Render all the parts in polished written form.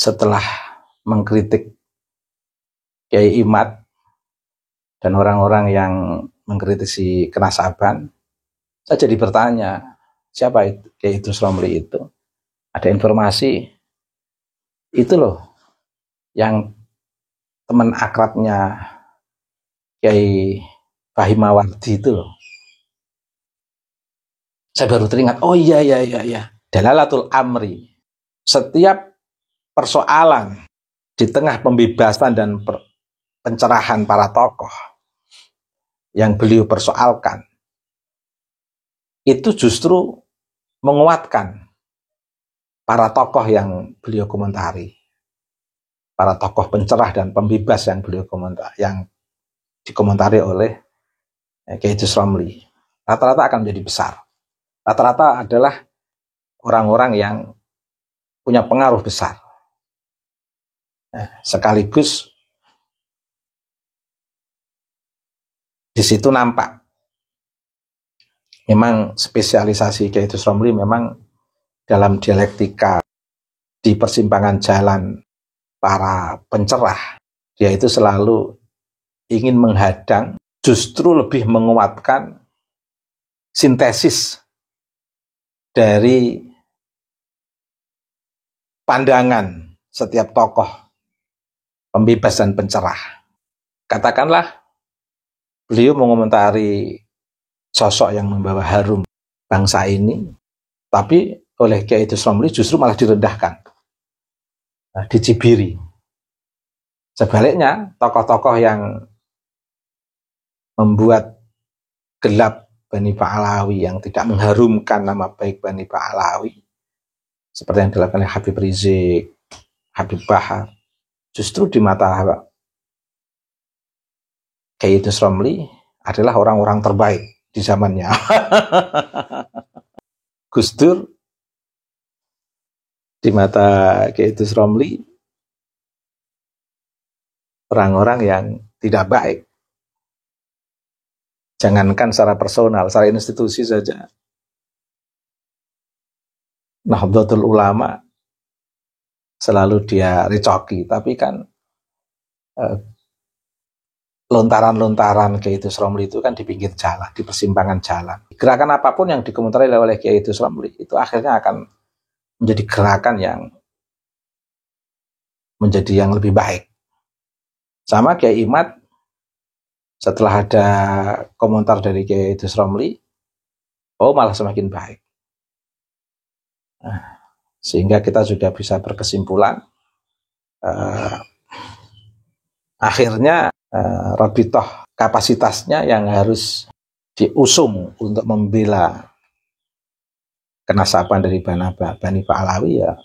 setelah mengkritik Kiai Imad dan orang-orang yang mengkritisi kenasaban, saya jadi bertanya, siapa itu Kiai Idrus Romli itu? Ada informasi itu loh, yang teman akrabnya Kiai Fahim Mawardi itu loh. Saya baru teringat, oh iya, Dalalatul Amri. Setiap persoalan di tengah pembebasan dan pencerahan para tokoh yang beliau persoalkan, itu justru menguatkan para tokoh yang beliau komentari, para tokoh pencerah dan pembebas yang beliau komentari, yang dikomentari oleh Kiai Idrus Romli. Rata-rata akan menjadi besar. Rata-rata adalah orang-orang yang punya pengaruh besar. Sekaligus di situ nampak memang spesialisasi Kiai Idrus Romli memang dalam dialektika di persimpangan jalan para pencerah, dia itu selalu ingin menghadang, justru lebih menguatkan sintesis dari pandangan setiap tokoh pembebas dan pencerah. Katakanlah beliau mengomentari sosok yang membawa harum bangsa ini, tapi oleh Kiai Idrus Romli justru malah direndahkan, dicibiri. Sebaliknya, tokoh-tokoh yang membuat gelap Bani Ba'alawi, yang tidak mengharumkan nama baik Bani Ba'alawi, seperti yang dilakukan oleh Habib Rizik, Habib Bahar, justru di mata Kiai Idrus Romli adalah orang-orang terbaik di zamannya. Gus Dur di mata Kiai Idrus Romli orang-orang yang tidak baik. Jangankan secara personal, secara institusi saja. Nahdlatul Ulama selalu dia recoki, tapi kan lontaran-lontaran Kiai Idrus Romli itu kan di pinggir jalan, di persimpangan jalan. Gerakan apapun yang dikomentari oleh Kiai Idrus Romli itu akhirnya akan menjadi gerakan yang menjadi yang lebih baik. Sama Kiai Imad, setelah ada komentar dari Kiai Idrus Romli, oh malah semakin baik. Sehingga kita sudah bisa berkesimpulan akhirnya Rabitoh kapasitasnya yang harus diusung untuk membela kenasaban dari Bani Ba'alawi, ya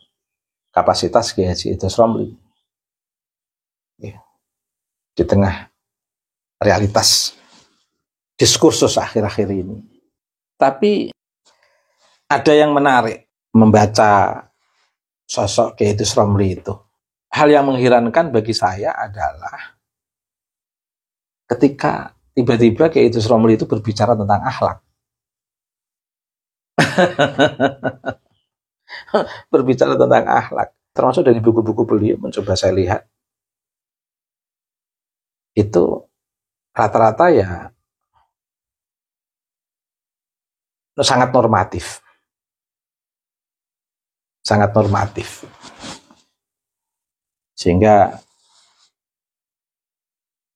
kapasitas Kiai Idrus Romli. Di tengah realitas diskursus akhir-akhir ini. Tapi ada yang menarik membaca sosok Kiai Idrus Romli itu. Hal yang mengherankan bagi saya adalah ketika tiba-tiba Kiai Idrus Romli itu berbicara tentang akhlak. Berbicara tentang akhlak. Termasuk dari buku-buku beliau, mencoba saya lihat. Itu rata-rata ya sangat normatif. Sangat normatif. Sehingga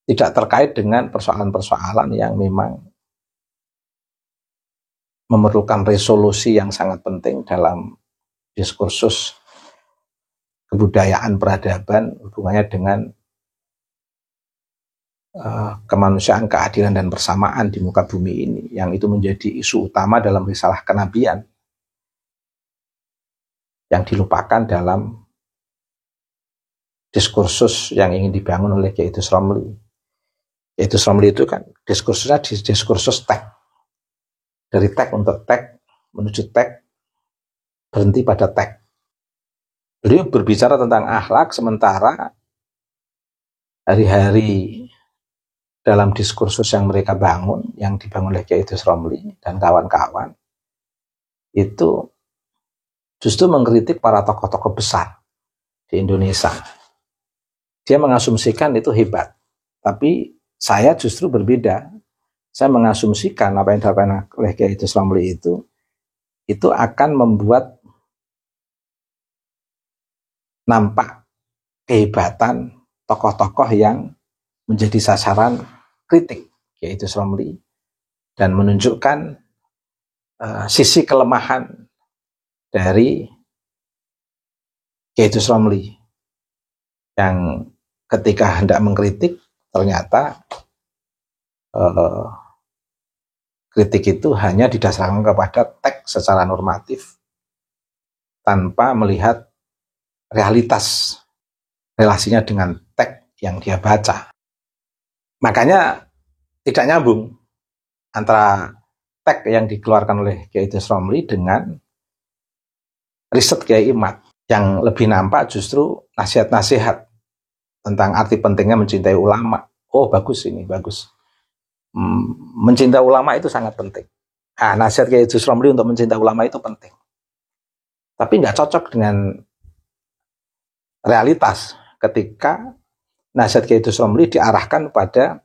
tidak terkait dengan persoalan-persoalan yang memang memerlukan resolusi yang sangat penting dalam diskursus kebudayaan peradaban, hubungannya dengan kemanusiaan, keadilan, dan persamaan di muka bumi ini, yang itu menjadi isu utama dalam risalah kenabian yang dilupakan dalam diskursus yang ingin dibangun oleh Kiai Idrus Romli. Kiai Idrus Romli itu kan diskursusnya diskursus tek, dari tek untuk tek menuju tek, berhenti pada tek. Beliau berbicara tentang akhlak, sementara hari-hari dalam diskursus yang mereka bangun, yang dibangun oleh Kiai Idrus Romli dan kawan-kawan, itu justru mengkritik para tokoh-tokoh besar di Indonesia. Dia mengasumsikan itu hebat. Tapi saya justru berbeda. Saya mengasumsikan apa yang dilakukan oleh Kiai Idrus Ramli itu akan membuat nampak kehebatan tokoh-tokoh yang menjadi sasaran kritik Kiai Idrus Ramli dan menunjukkan sisi kelemahan dari Kiai Idrus Ramli yang ketika hendak mengkritik ternyata kritik itu hanya didasarkan kepada teks secara normatif tanpa melihat realitas relasinya dengan teks yang dia baca. Makanya tidak nyambung antara teks yang dikeluarkan oleh Kiai Idrus Ramli dengan riset Kiai Imad. Yang lebih nampak justru nasihat-nasihat tentang arti pentingnya mencintai ulama. Oh, bagus ini, bagus. Mencintai ulama itu sangat penting. Nasihat Kiai Idrus Ramli untuk mencintai ulama itu penting. Tapi nggak cocok dengan realitas ketika nasihat Kiai Idrus Ramli diarahkan pada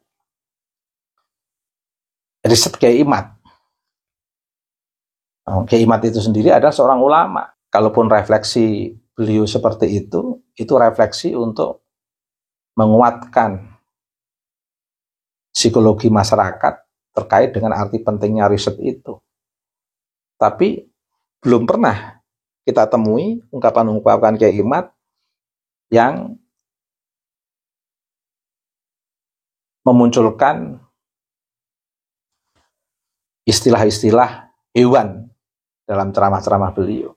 riset Kiai Imad. Kiai Imad itu sendiri adalah seorang ulama. Kalaupun refleksi beliau seperti itu refleksi untuk menguatkan psikologi masyarakat terkait dengan arti pentingnya riset itu. Tapi belum pernah kita temui ungkapan-ungkapan Kiai Imad yang memunculkan istilah-istilah hewan dalam ceramah-ceramah beliau.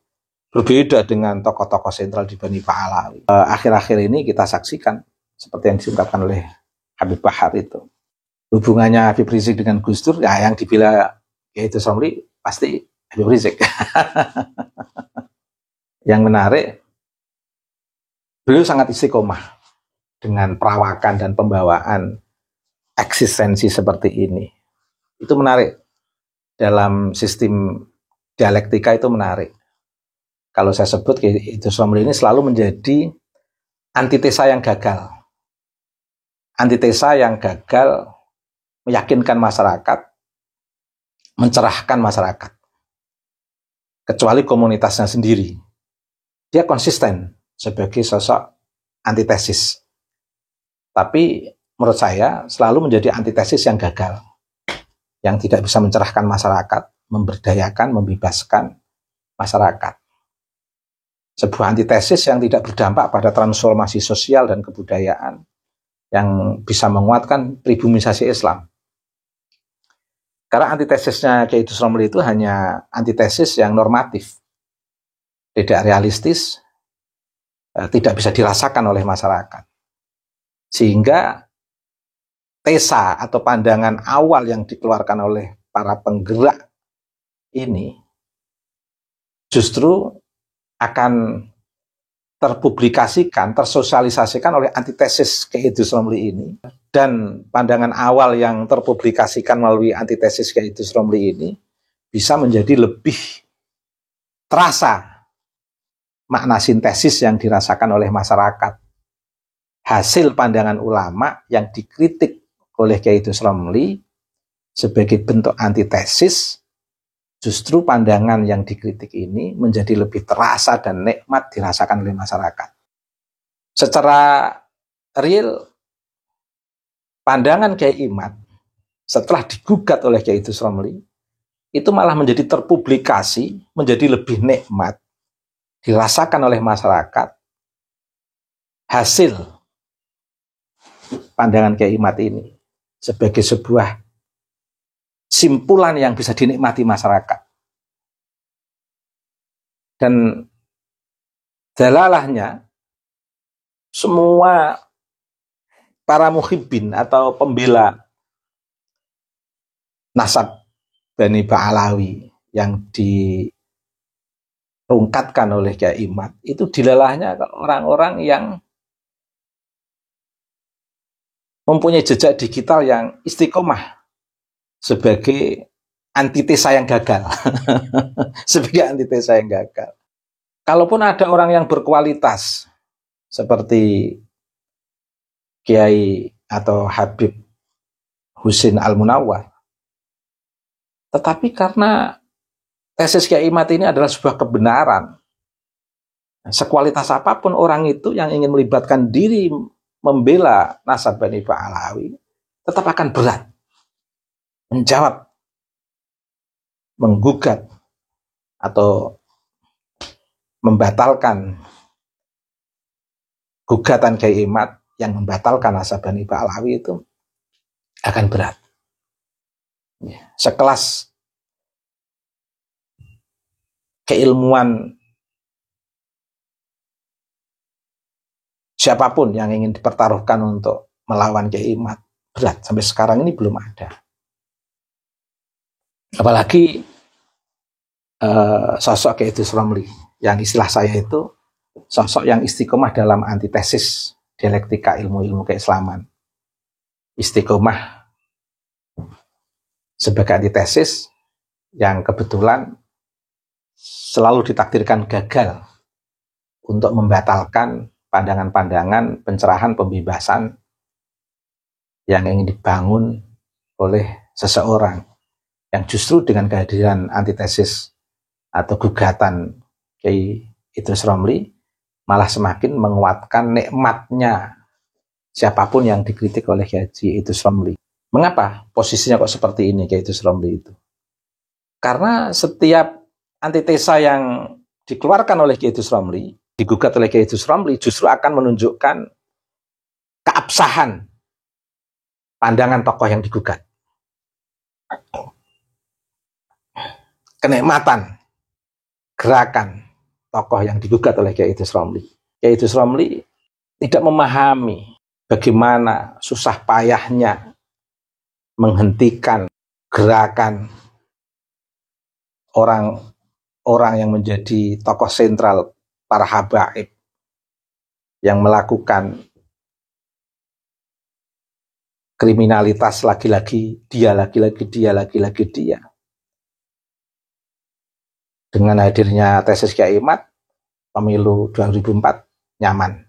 Berbeda dengan tokoh-tokoh sentral di Bani Pahlawi. Akhir-akhir ini kita saksikan seperti yang diungkapkan oleh Habib Bahar itu. Hubungannya Habib Rizik dengan Gus Dur, ya yang dibela Kiai Idrus Ramli pasti Habib Rizik. Yang menarik, beliau sangat istiqomah dengan perawakan dan pembawaan eksistensi seperti ini. Itu menarik. Dalam sistem dialektika itu menarik. Kalau saya sebut Kiai Idrus Ramli ini selalu menjadi antitesa yang gagal. Antitesa yang gagal meyakinkan masyarakat, mencerahkan masyarakat. Kecuali komunitasnya sendiri. Dia konsisten sebagai sosok antitesis. Tapi menurut saya selalu menjadi antitesis yang gagal. Yang tidak bisa mencerahkan masyarakat, memberdayakan, membebaskan masyarakat. Sebuah antitesis yang tidak berdampak pada transformasi sosial dan kebudayaan yang bisa menguatkan pribumisasi Islam. Karena antitesisnya Kiai Idrus Ramli itu hanya antitesis yang normatif, tidak realistis, tidak bisa dirasakan oleh masyarakat. Sehingga tesa atau pandangan awal yang dikeluarkan oleh para penggerak ini justru akan terpublikasikan, tersosialisasikan oleh antitesis Kiai Idrus Ramli ini. Dan pandangan awal yang terpublikasikan melalui antitesis Kiai Idrus Ramli ini bisa menjadi lebih terasa makna sintesis yang dirasakan oleh masyarakat. Hasil pandangan ulama yang dikritik oleh Kiai Idrus Ramli sebagai bentuk antitesis, justru pandangan yang dikritik ini menjadi lebih terasa dan nikmat dirasakan oleh masyarakat. Secara real, pandangan Kiai Imad setelah digugat oleh Kiai Idrus Ramli itu malah menjadi terpublikasi, menjadi lebih nikmat dirasakan oleh masyarakat. Hasil pandangan Kiai Imad ini sebagai sebuah simpulan yang bisa dinikmati masyarakat. Dan dalalahnya semua para muhibbin atau pembela nasab Bani Pahlawi yang dirungkatkan oleh Kiai Imad itu dilalahnya orang-orang yang mempunyai jejak digital yang istiqomah sebagai antitesa yang gagal. Sebagai antitesa yang gagal. Kalaupun ada orang yang berkualitas seperti Kiai atau Habib Husin Al-Munawwar. Tetapi karena tesis Kiai Imad ini adalah sebuah kebenaran, sekualitas apapun orang itu yang ingin melibatkan diri membela nasab Bani Ba'alawi, tetap akan berat menjawab, menggugat, atau membatalkan gugatan Kiai Imad yang membatalkan nasab Bani Ba'alawi itu akan berat. Sekelas keilmuan siapapun yang ingin dipertaruhkan untuk melawan Kiai Imad berat, sampai sekarang ini belum ada. Apalagi sosok Kiai Idrus Romli, yang istilah saya itu sosok yang istiqomah dalam antitesis dialektika ilmu-ilmu keislaman. Istiqomah sebagai antitesis yang kebetulan selalu ditakdirkan gagal untuk membatalkan pandangan-pandangan pencerahan pembebasan yang ingin dibangun oleh seseorang yang justru dengan kehadiran antitesis atau gugatan Kiai Idrus Romli malah semakin menguatkan nikmatnya siapapun yang dikritik oleh Kiai Idrus Romli. Mengapa posisinya kok seperti ini Kiai Idrus Romli itu? Karena setiap antitesa yang dikeluarkan oleh Kiai Idrus Romli, digugat oleh Kiai Idrus Romli, justru akan menunjukkan keabsahan pandangan tokoh yang digugat. Kenikmatan gerakan tokoh yang digugat oleh Kiai Idrus Romli. Kiai Idrus Romli tidak memahami bagaimana susah payahnya menghentikan gerakan orang yang menjadi tokoh sentral para habaib yang melakukan kriminalitas lagi-lagi dia. Dengan hadirnya tesis Kiai Imad, pemilu 2004 nyaman.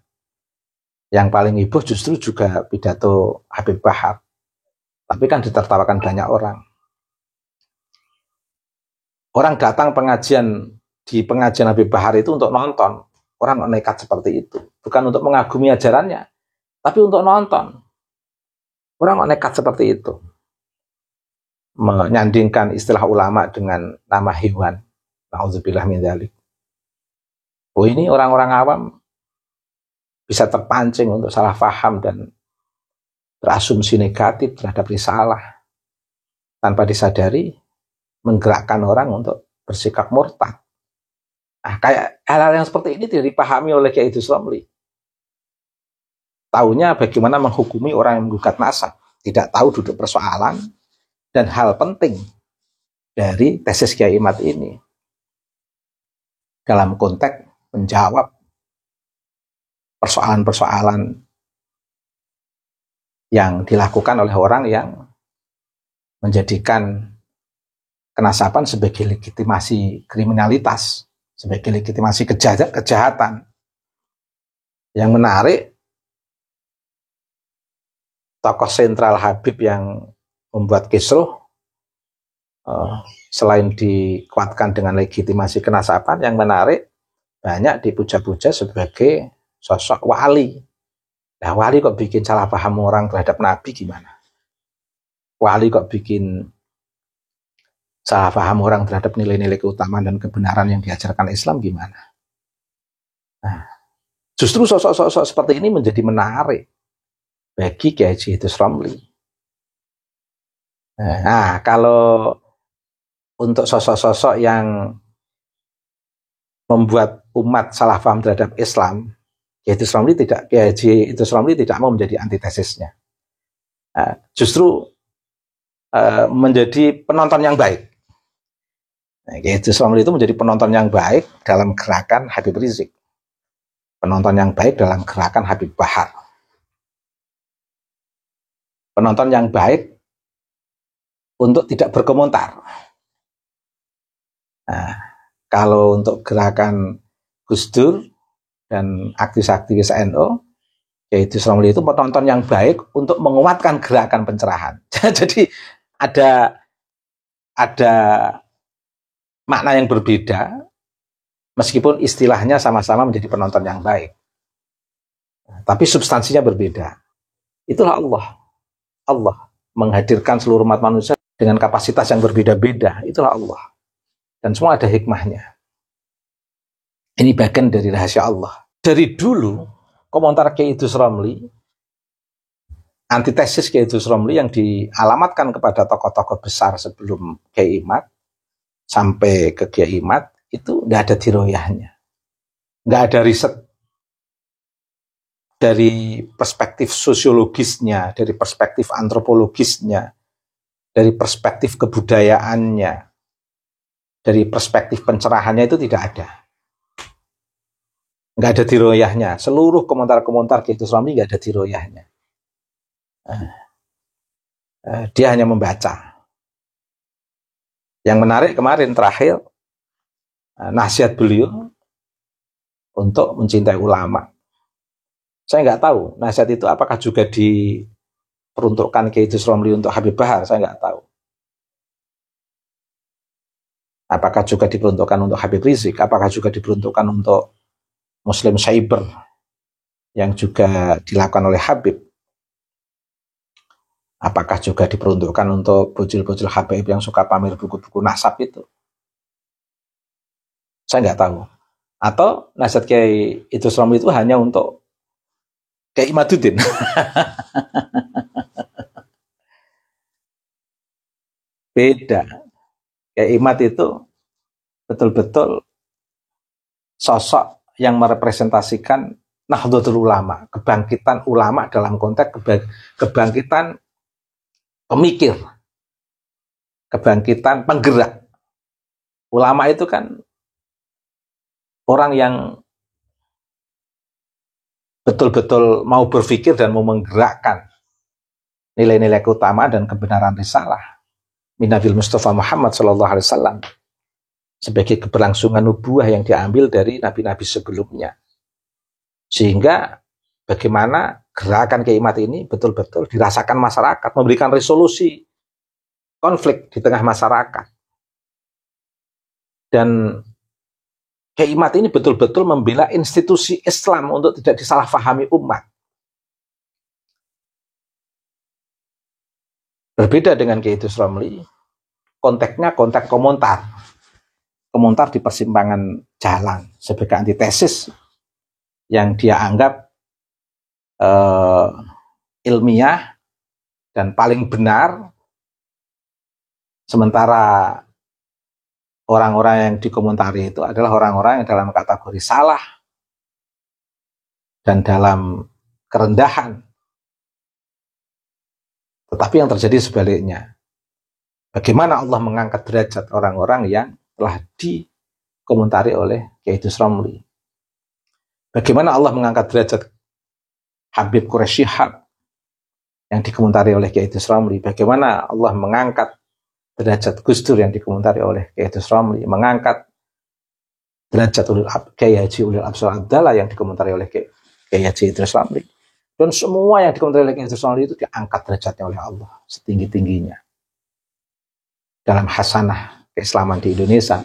Yang paling heboh justru juga pidato Habib Bahar. Tapi kan ditertawakan banyak orang. Orang datang di pengajian Habib Bahar itu untuk nonton. Orang nekat seperti itu. Bukan untuk mengagumi ajarannya, tapi untuk nonton. Orang nekat seperti itu. Menyandingkan istilah ulama dengan nama hewan. Na'udzubillah min dzalik. Oh, ini orang-orang awam bisa terpancing untuk salah paham dan berasumsi negatif terhadap risalah tanpa disadari, menggerakkan orang untuk bersikap murtad. Nah, kayak hal-hal yang seperti ini tidak dipahami oleh Kiai Idrus Romli. Taunya bagaimana menghukumi orang yang menggugat nasab, tidak tahu duduk persoalan dan hal penting dari tesis Kiai Imad ini dalam konteks menjawab persoalan-persoalan yang dilakukan oleh orang yang menjadikan kenasaban sebagai legitimasi kriminalitas, sebagai legitimasi kejahatan. Yang menarik, tokoh sentral Habib yang membuat kisruh, selain dikuatkan dengan legitimasi kenasaban, yang menarik banyak dipuja-puja sebagai sosok wali. Nah, wali kok bikin salah paham orang terhadap Nabi gimana? Wali kok bikin salah paham orang terhadap nilai-nilai keutamaan dan kebenaran yang diajarkan Islam gimana? Nah, justru sosok-sosok seperti ini menjadi menarik bagi Kiai Idrus Romli. Nah, kalau untuk sosok-sosok yang membuat umat salah paham terhadap Islam, Kiai Idrus Romli tidak mau menjadi antitesisnya. Justru menjadi penonton yang baik. Kiai Idrus Romli itu menjadi penonton yang baik dalam gerakan Habib Rizik, penonton yang baik dalam gerakan Habib Bahar, penonton yang baik untuk tidak berkomentar. Nah, kalau untuk gerakan Gus Dur, dan aktivis-aktivis NU, yaitu Romli itu penonton yang baik untuk menguatkan gerakan pencerahan. Jadi ada makna yang berbeda, meskipun istilahnya sama-sama menjadi penonton yang baik, tapi substansinya berbeda. Itulah Allah menghadirkan seluruh umat manusia dengan kapasitas yang berbeda-beda. Itulah Allah. Dan semua ada hikmahnya. Ini bagian dari rahasia Allah. Dari dulu, komentar Kiai Idrus Romli, antitesis Kiai Idrus Romli yang dialamatkan kepada tokoh-tokoh besar sebelum Kiai Imad, sampai ke Kiai Imad, itu tidak ada diroyahnya. Nggak ada riset dari perspektif sosiologisnya, dari perspektif antropologisnya, dari perspektif kebudayaannya, dari perspektif pencerahannya, itu tidak ada. Nggak ada diroyahnya. Seluruh komentar-komentar Kiai Idrus Romli nggak ada diroyahnya. Dia hanya membaca. Yang menarik kemarin terakhir, nasihat beliau untuk mencintai ulama. Saya nggak tahu nasihat itu apakah juga diperuntukkan Kiai Idrus Romli untuk Habib Bahar, saya nggak tahu. Apakah juga diperuntukkan untuk Habib Rizik, apakah juga diperuntukkan untuk Muslim Cyber yang juga dilakukan oleh Habib, apakah juga diperuntukkan untuk bocil-bocil Habib yang suka pamer buku-buku nasab itu, saya nggak tahu. Atau nasihat Kiai Idrus Romli itu hanya untuk Kiai Imaduddin. Beda. Kiai Imad itu betul-betul sosok yang merepresentasikan Nahdlatul Ulama, kebangkitan ulama dalam konteks kebangkitan pemikir, kebangkitan penggerak. Ulama itu kan orang yang betul-betul mau berpikir dan mau menggerakkan nilai-nilai keutamaan dan kebenaran risalah Minabil Mustafa Muhammad SAW sebagai keberlangsungan nubuah yang diambil dari nabi-nabi sebelumnya. Sehingga bagaimana gerakan Kiai Imad ini betul-betul dirasakan masyarakat, memberikan resolusi konflik di tengah masyarakat. Dan Kiai Imad ini betul-betul membela institusi Islam untuk tidak disalahfahami umat. Berbeda dengan Kiai Idrus Romli, konteksnya konteks komentar di persimpangan jalan sebagai antitesis yang dia anggap ilmiah dan paling benar, sementara orang-orang yang dikomentari itu adalah orang-orang yang dalam kategori salah dan dalam kerendahan. Tetapi yang terjadi sebaliknya. Bagaimana Allah mengangkat derajat orang-orang yang telah dikomentari oleh Kiai Idrus Romli. Bagaimana Allah mengangkat derajat Habib Quraisy Shihab yang dikomentari oleh Kiai Idrus Romli. Bagaimana Allah mengangkat derajat Gus Dur yang dikomentari oleh Kiai Idrus Romli. Mengangkat derajat Kiai Haji Ulil Absar Abdallah yang dikomentari oleh Kiai Haji Idrus Romli. Dan semua yang dikomentari oleh Kiai Idrus Romli itu diangkat derajatnya oleh Allah setinggi-tingginya. Dalam hasanah keislaman di Indonesia,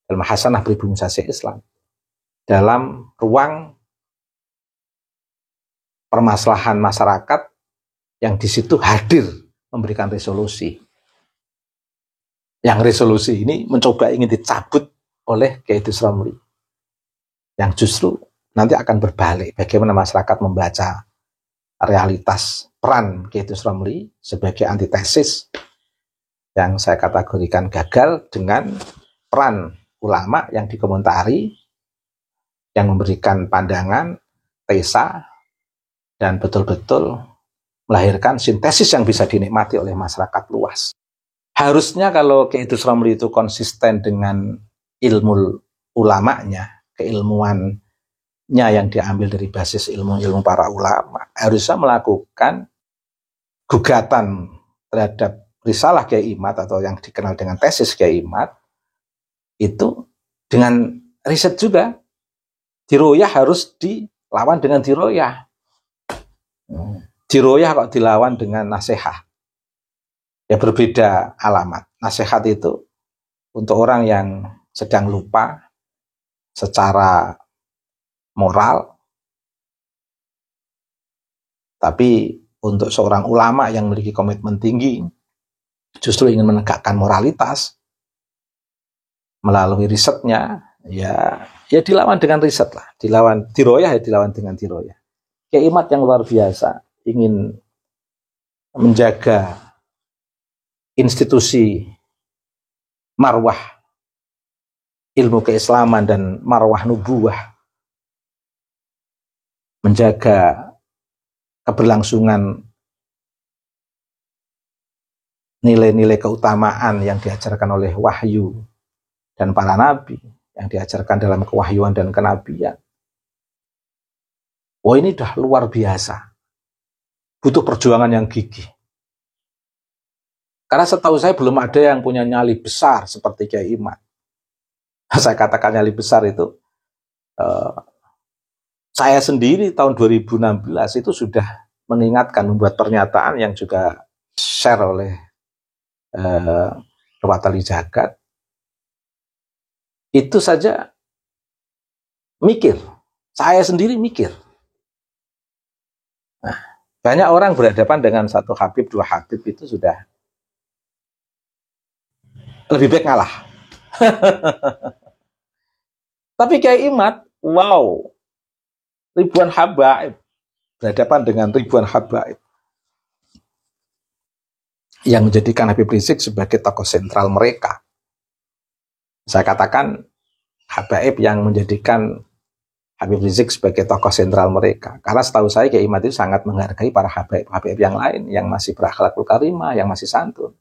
dalam hasanah pribumisasi Islam, dalam ruang permasalahan masyarakat yang di situ hadir memberikan resolusi. Yang resolusi ini mencoba ingin dicabut oleh Kiai Idrus Romli. Yang justru nanti akan berbalik bagaimana masyarakat membaca realitas peran Kiai Idrus Romli sebagai antitesis yang saya kategorikan gagal dengan peran ulama yang dikomentari, yang memberikan pandangan, tesa, dan betul-betul melahirkan sintesis yang bisa dinikmati oleh masyarakat luas. Harusnya kalau Kiai Idrus Romli itu konsisten dengan ilmu ulamanya, keilmuannya yang diambil dari basis ilmu-ilmu para ulama, harusnya melakukan gugatan terhadap risalah Kiai Imad atau yang dikenal dengan tesis Kiai Imad itu dengan riset juga, Diroyah harus dilawan dengan diroyah. Diroyah kok dilawan dengan nasihat. Ya berbeda alamat. Nasihat itu untuk orang yang sedang lupa secara moral, tapi untuk seorang ulama yang memiliki komitmen tinggi, justru ingin menegakkan moralitas melalui risetnya, ya dilawan dengan riset lah, dilawan diroyah, ya dilawan dengan diroyah. Kiai Imad yang luar biasa ingin menjaga institusi marwah ilmu keislaman dan marwah nubuwah, menjaga keberlangsungan nilai-nilai keutamaan yang diajarkan oleh wahyu dan para nabi, yang diajarkan dalam kewahyuan dan kenabian. Wah, ini udah luar biasa. Butuh perjuangan yang gigih. Karena setahu saya belum ada yang punya nyali besar seperti Kiai Imad. Saya katakan nyali besar itu, saya sendiri tahun 2016 itu sudah mengingatkan, membuat pernyataan yang juga share oleh Watali Jagat. Itu saja mikir, saya sendiri mikir. Nah, banyak orang berhadapan dengan satu Habib, dua Habib itu sudah lebih baik ngalah. Tapi Kiai Imad, wow, ribuan habaib, berhadapan dengan ribuan habaib yang menjadikan Habib Rizik sebagai tokoh sentral mereka. Saya katakan habaib yang menjadikan Habib Rizik sebagai tokoh sentral mereka. Karena setahu saya Kiai Imad itu sangat menghargai para habaib yang lain yang masih berakhlakul karimah, yang masih santun.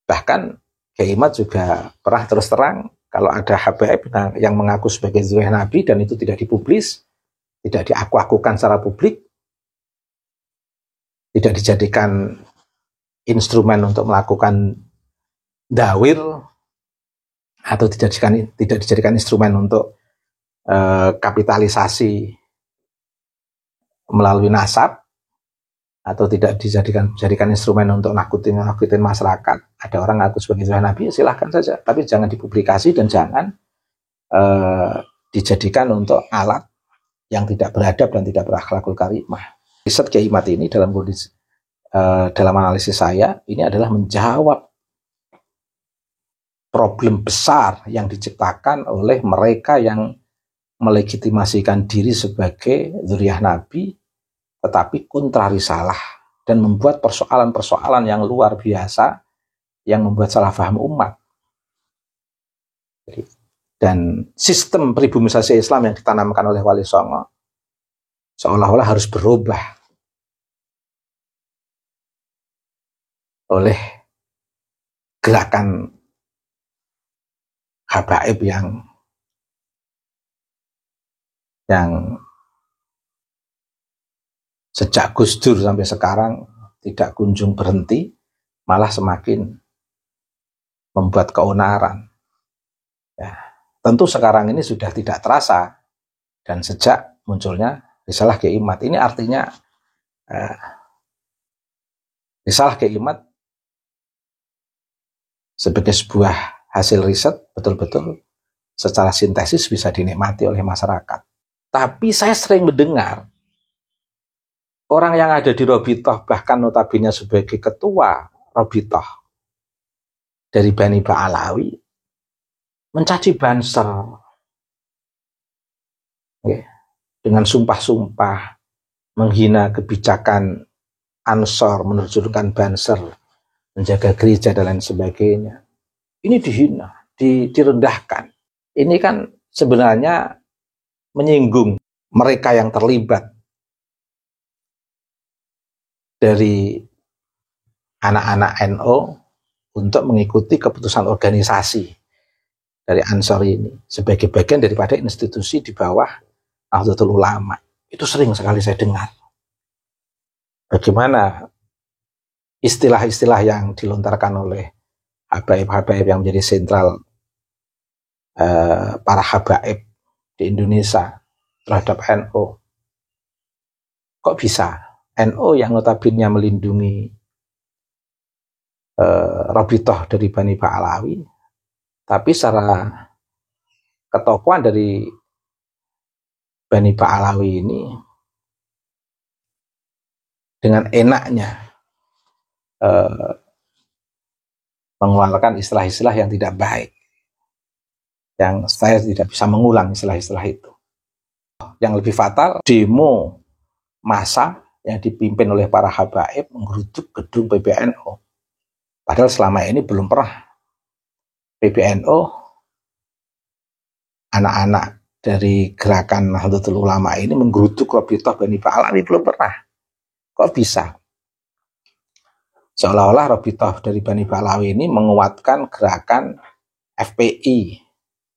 Bahkan Kiai Imad juga pernah terus terang, kalau ada habaib yang mengaku sebagai zuriyah Nabi dan itu tidak dipublis, tidak diaku-akukan secara publik, tidak dijadikan instrumen untuk melakukan dawir, atau tidak dijadikan instrumen untuk kapitalisasi melalui nasab, atau tidak dijadikan instrumen untuk nakutin masyarakat. Ada orang ngaku sebagai zuriyah Nabi, silahkan saja, tapi jangan dipublikasi dan jangan dijadikan untuk alat yang tidak beradab dan tidak berakhlakul karimah. Riset Kiai Imad ini dalam analisis saya ini adalah menjawab problem besar yang diciptakan oleh mereka yang melegitimasikan diri sebagai zuriyah Nabi, tetapi kontra risalah dan membuat persoalan-persoalan yang luar biasa yang membuat salah paham umat. Dan sistem pribumisasi Islam yang ditanamkan oleh Wali Songo seolah-olah harus berubah oleh gerakan habaib yang sejak Gus Dur sampai sekarang tidak kunjung berhenti, malah semakin membuat keonaran. Ya, tentu sekarang ini sudah tidak terasa, dan sejak munculnya risalah Kiai Imad, ini artinya risalah Kiai Imad sebagai sebuah hasil riset betul-betul secara sintesis bisa dinikmati oleh masyarakat. Tapi saya sering mendengar orang yang ada di Robitoh, bahkan notabene sebagai ketua Robitoh dari Bani Ba'alawi, mencaci Banser dengan sumpah-sumpah, menghina kebijakan Ansor, menerjunkan Banser, menjaga gereja dan lain sebagainya. Ini dihina, direndahkan. Ini kan sebenarnya menyinggung mereka yang terlibat dari anak-anak NU untuk mengikuti keputusan organisasi dari Ansor ini sebagai bagian daripada institusi di bawah Nahdlatul Ulama. Itu sering sekali saya dengar. Bagaimana istilah-istilah yang dilontarkan oleh habaib-habaib yang menjadi sentral para habaib di Indonesia terhadap NU. Kok bisa NU yang notabene melindungi Robitoh dari Bani Ba'alawi, tapi secara ketokohan dari Bani Ba'alawi ini dengan enaknya mengeluarkan istilah-istilah yang tidak baik, yang saya tidak bisa mengulang istilah-istilah itu. Yang lebih fatal, demo massa yang dipimpin oleh para habaib menggeruduk gedung PBNU. Padahal selama ini belum pernah PBNU, anak-anak dari gerakan Nahdlatul Ulama ini menggeruduk Robitoh Bani Ba'alawi, belum pernah. Kok bisa? Seolah-olah Robitoh dari Bani Ba'alawi ini menguatkan gerakan FPI.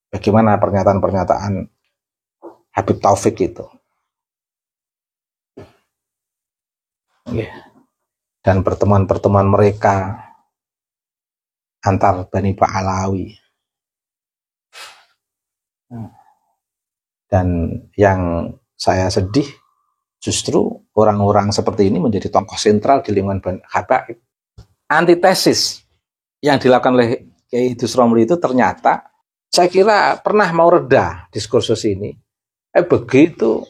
Bagaimana pernyataan-pernyataan Habib Taufik itu. Dan pertemuan-pertemuan mereka antar Bani Ba'alawi. Dan yang saya sedih, justru orang-orang seperti ini menjadi tokoh sentral di lingkungan habaib. Antitesis yang dilakukan oleh Kiai Idrus Romli itu ternyata saya kira pernah mau reda diskursus ini. Begitu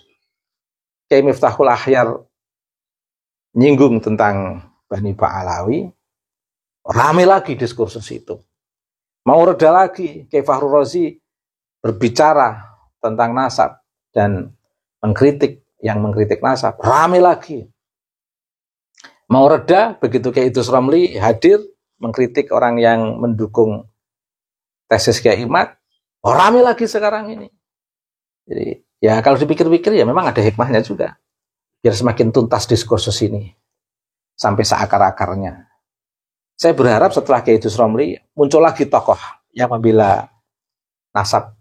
Kiai Miftahul Akhyar nyinggung tentang Bani Ba'alawi, rame lagi diskursus itu. Mau reda lagi, Kiai Fahru Razi berbicara tentang nasab dan mengkritik nasab, rame lagi. Mau reda, begitu Kiai Idrus Romli hadir mengkritik orang yang mendukung tesis Kiai Imad, rame lagi sekarang ini. Jadi ya kalau dipikir-pikir ya memang ada hikmahnya juga, biar semakin tuntas diskursus ini sampai seakar-akarnya. Saya berharap setelah Kiai Idrus Romli muncul lagi tokoh yang membela nasab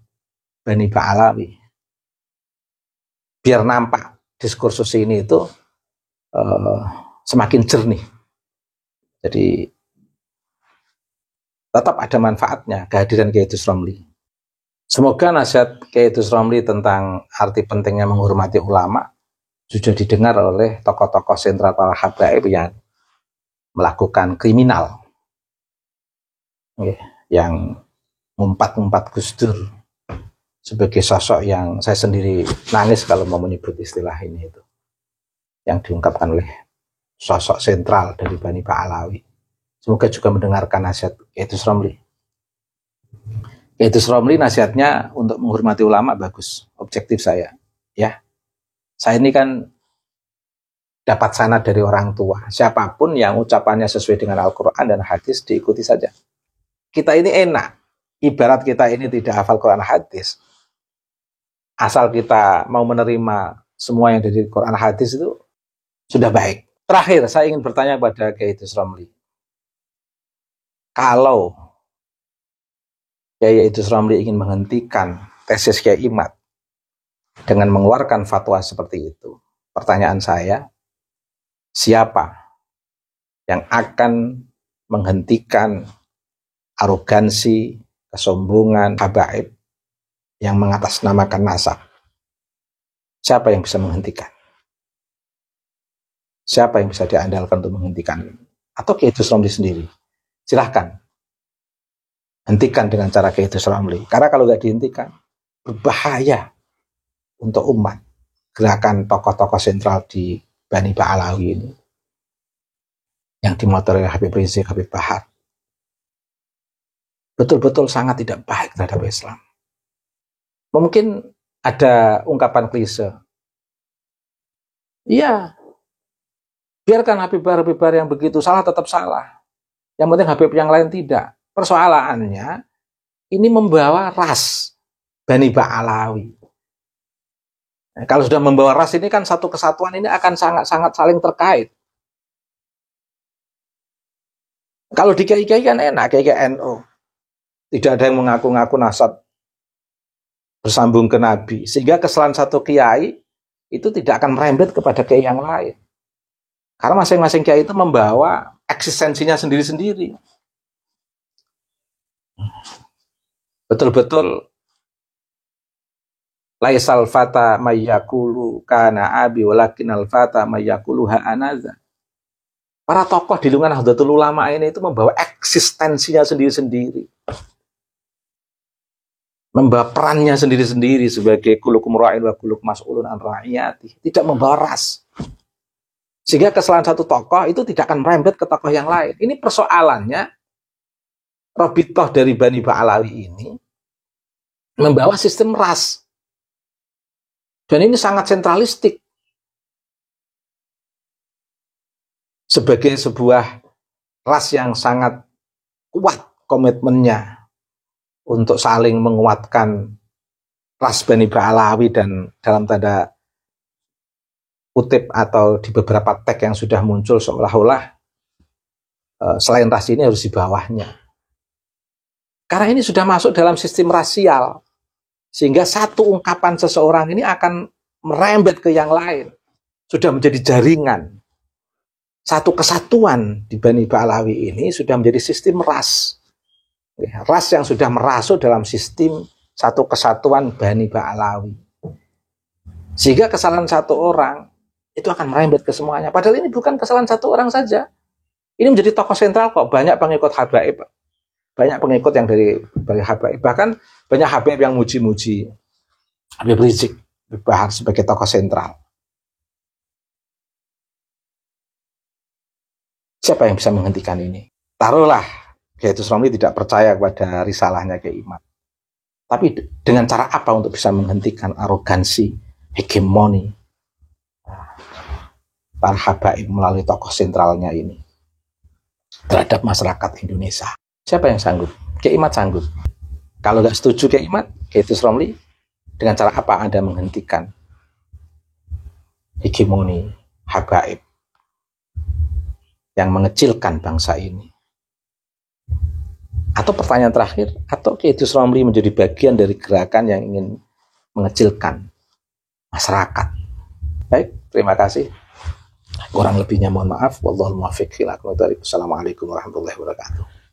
Bani Ba'alawi, biar nampak diskursus ini itu semakin jernih. Jadi tetap ada manfaatnya kehadiran Kiai Idrus Romli. Semoga nasihat Kiai Idrus Romli tentang arti pentingnya menghormati ulama sudah didengar oleh tokoh-tokoh sentral para habaib yang melakukan kriminal, yang ngumpat-ngumpat Gus Dur sebagai sosok yang saya sendiri nangis kalau mau menyebut istilah ini, itu yang diungkapkan oleh sosok sentral dari Bani Ba'alawi. Semoga juga mendengarkan nasihat Kiai Idrus Romli. Kiai Idrus Romli nasihatnya untuk menghormati ulama bagus, objektif saya. Ya, saya ini kan dapat sanad dari orang tua. Siapapun yang ucapannya sesuai dengan Al-Quran dan hadis, diikuti saja. Kita ini enak. Ibarat kita ini tidak hafal Quran hadis, asal kita mau menerima semua yang dari Quran hadis itu sudah baik. Terakhir, saya ingin bertanya kepada Kiai Idrus Romli. Kalau Kiai Idrus Romli ingin menghentikan tesis Kiai Imad dengan mengeluarkan fatwa seperti itu, pertanyaan saya, siapa yang akan menghentikan arogansi, kesombongan habaib yang mengatasnamakan nasab? Siapa yang bisa menghentikan? Siapa yang bisa diandalkan untuk menghentikan? Atau Kiai Idrus Romli sendiri? Silahkan hentikan dengan cara Kiai Idrus Romli. Karena kalau nggak dihentikan, berbahaya untuk umat. Gerakan tokoh-tokoh sentral di Bani Ba'alawi ini yang dimotori oleh Habib Rizik, Habib Bahar, betul-betul sangat tidak baik terhadap Islam. Mungkin ada ungkapan klise, iya, biarkan Habib Bahar yang begitu salah tetap salah, yang penting Habib yang lain tidak. Persoalannya ini membawa ras Bani Ba'alawi. Nah, kalau sudah membawa ras ini kan satu kesatuan ini akan sangat-sangat saling terkait. Kalau di kiai-kiai kan enak, kiai NU. Tidak ada yang mengaku-ngaku nasab bersambung ke Nabi. Sehingga kesalahan satu kiai itu tidak akan merembet kepada kiai yang lain. Karena masing-masing kiai itu membawa eksistensinya sendiri-sendiri. Betul-betul Laisal fata mayyakulu kana abi walakinal fata mayyakulu ha anaza. Para tokoh di lingkungan Nahdlatul Ulama ini itu membawa eksistensinya sendiri-sendiri. Membawa perannya sendiri-sendiri sebagai kulukum ra'in wa kulukum mas'ulun an ra'iyati. Tidak membawa ras. Sehingga kesalahan satu tokoh itu tidak akan merembet ke tokoh yang lain. Ini persoalannya, Robitoh dari Bani Ba'alawi ini membawa sistem ras. Dan ini sangat sentralistik. Sebagai sebuah ras yang sangat kuat komitmennya untuk saling menguatkan ras Bani Ba'alawi, dan dalam tanda kutip atau di beberapa teks yang sudah muncul seolah-olah selain ras ini harus di bawahnya. Karena ini sudah masuk dalam sistem rasial, sehingga satu ungkapan seseorang ini akan merembet ke yang lain. Sudah menjadi jaringan. Satu kesatuan di Bani Ba'alawi ini sudah menjadi sistem ras. Ras yang sudah merasuk dalam sistem satu kesatuan Bani Ba'alawi. Sehingga kesalahan satu orang itu akan merembet ke semuanya. Padahal ini bukan kesalahan satu orang saja. Ini menjadi tokoh sentral kok. Banyak pengikut Habaib. Banyak pengikut yang dari Habaib. Bahkan banyak Habaib yang muji-muji Habib Rizik Bahar sebagai tokoh sentral. Siapa yang bisa menghentikan ini? Taruhlah Kiai Romli tidak percaya kepada risalahnya Kiai Imad. Tapi dengan cara apa untuk bisa menghentikan arogansi, hegemoni para habaib melalui tokoh sentralnya ini terhadap masyarakat Indonesia? Siapa yang sanggup? Kiai Imad sanggup. Kalau nggak setuju Kiai Imad, Kiai Romli, dengan cara apa Anda menghentikan hegemoni habaib yang mengecilkan bangsa ini? Atau pertanyaan terakhir, atau Kiai Romli menjadi bagian dari gerakan yang ingin mengecilkan masyarakat? Baik, terima kasih. Kurang lebihnya mohon maaf. Wallahul muwaffiq. Assalamualaikum warahmatullahi wabarakatuh.